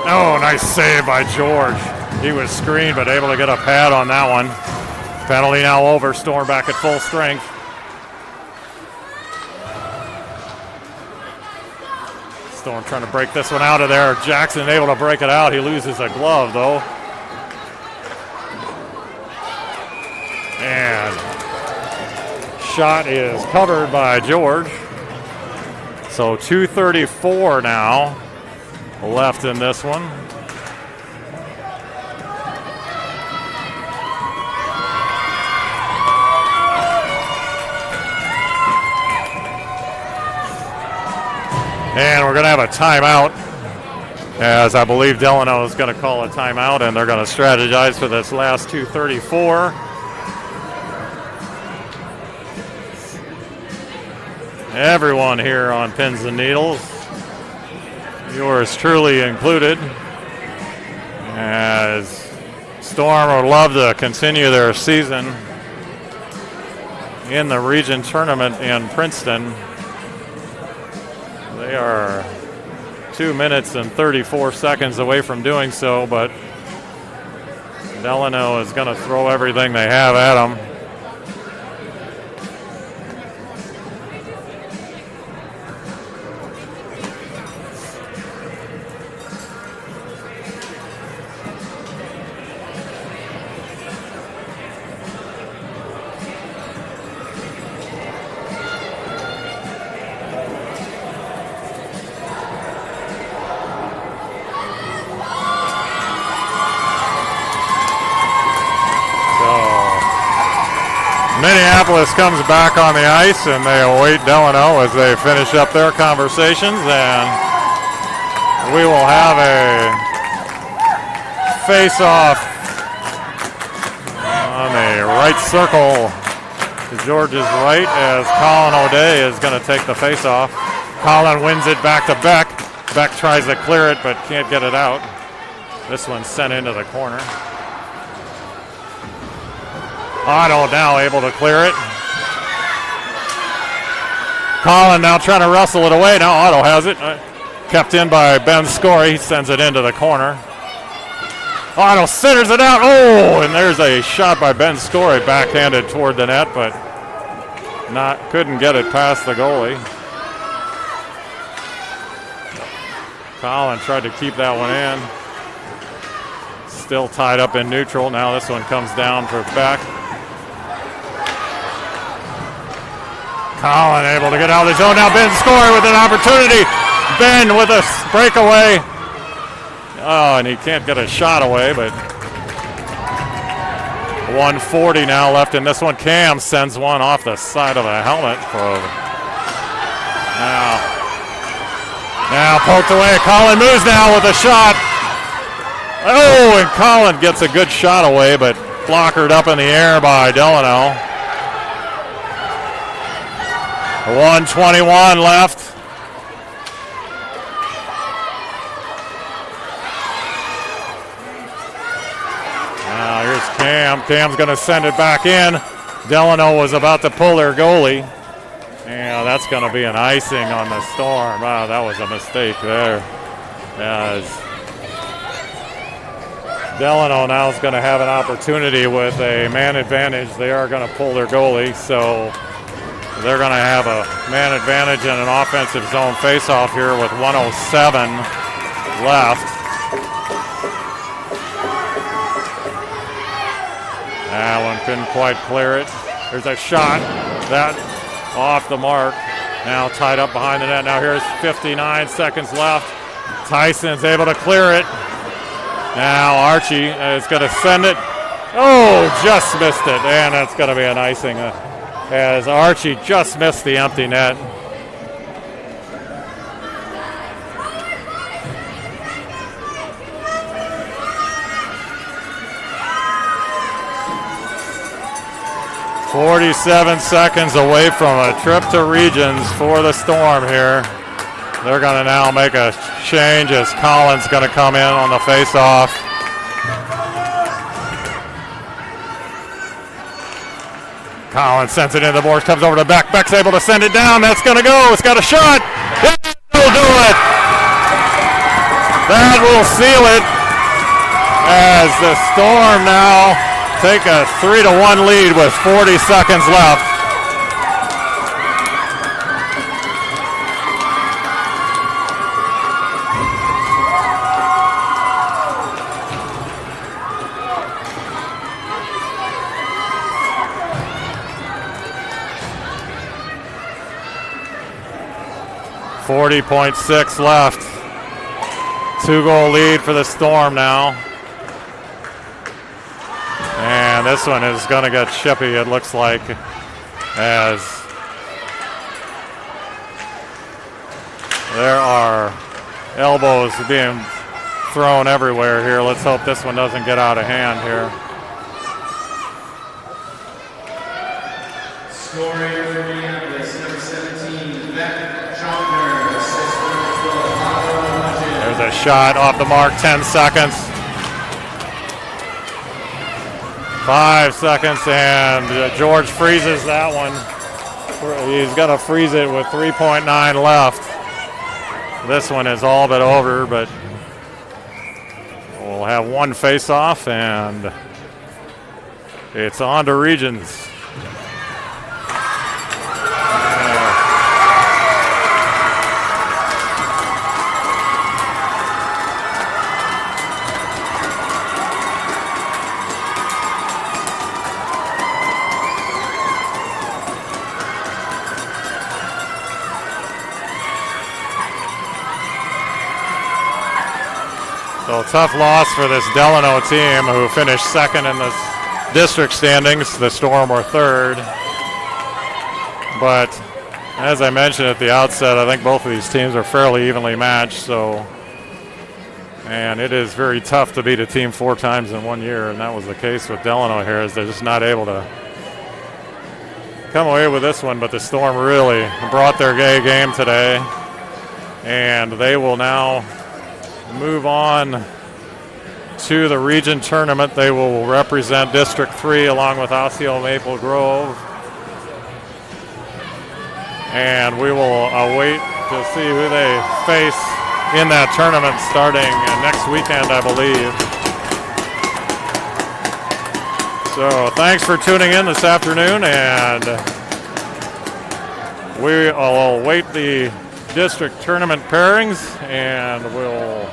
Oh, nice save by George. He was screened, but able to get a pad on that one. Penalty now over. Storm back at full strength. Storm trying to break this one out of there. Jackson able to break it out. He loses a glove, though. And shot is covered by George. So 2:34 now left in this one. And we're going to have a timeout, as I believe Delano is going to call a timeout, and they're going to strategize for this last 2:34. Everyone here on Pins and Needles, yours truly included, as Storm would love to continue their season in the region tournament in Princeton. They are 2 minutes and 34 seconds away from doing so, but Delano is going to throw everything they have at them. Minneapolis comes back on the ice, and they await Delano as they finish up their conversations, and we will have a face-off on the right circle to George's right, as Colin O'Day is going to take the face-off. Colin wins it back to Beck. Beck tries to clear it but can't get it out. This one's sent into the corner. Otto now able to clear it. Colin now trying to wrestle it away. Now Otto has it. Kept in by Ben Scory. He sends it into the corner. Otto centers it out. Oh, and there's a shot by Ben Scory backhanded toward the net, but couldn't get it past the goalie. Colin tried to keep that one in. Still tied up in neutral. Now this one comes down for Beck. Colin able to get out of the zone. Now Ben Scory with an opportunity. Ben with a breakaway. Oh, and he can't get a shot away, but 1:40 now left in this one. Cam sends one off the side of the helmet. Now poked away. Colin moves now with a shot. Oh, and Colin gets a good shot away, but blockered up in the air by Delano. 1:21 left. Now here's Cam. Cam's going to send it back in. Delano was about to pull their goalie. Yeah, that's going to be an icing on the Storm. Wow, that was a mistake there. As Delano now is going to have an opportunity with a man advantage. They are going to pull their goalie, so they're going to have a man advantage and an offensive zone faceoff here with 1:07 left. That one couldn't quite clear it. There's a shot. That off the mark. Now tied up behind the net. Now here's 59 seconds left. Tyson's able to clear it. Now Archie is going to send it. Oh, just missed it. And that's going to be an icing. As Archie just missed the empty net. "47 seconds away from a trip to regions for the Storm here. They're going to now make a change as Colin's going to come in on the face-off. Collins sends it into the boards, comes over to Beck. Beck's able to send it down. That's going to go. It's got a shot. It'll do it. That will seal it as the Storm now take a 3-1 lead with 40 seconds left. .6 left. 2-goal lead for the Storm now. And this one is going to get chippy, it looks like, as there are elbows being thrown everywhere here. Let's hope this one doesn't get out of hand here. Scoring for Minneapolis, number 17, Beck. There's a shot off the mark, 10 seconds. 5 seconds, and George freezes that one. He's going to freeze it with 3.9 left. This one is all but over, but we'll have one face-off, and it's on to Regions. So tough loss for this Delano team, who finished second in the district standings. The Storm were third. But as I mentioned at the outset, I think both of these teams are fairly evenly matched. And it is very tough to beat a team 4 times in 1 year, and that was the case with Delano here, as they're just not able to come away with this one. But the Storm really brought their A game today, and they will now move on to the region tournament. They will represent District 3 along with Osseo Maple Grove. And we will await to see who they face in that tournament starting next weekend, I believe. So thanks for tuning in this afternoon, and we will await the district tournament pairings, and we'll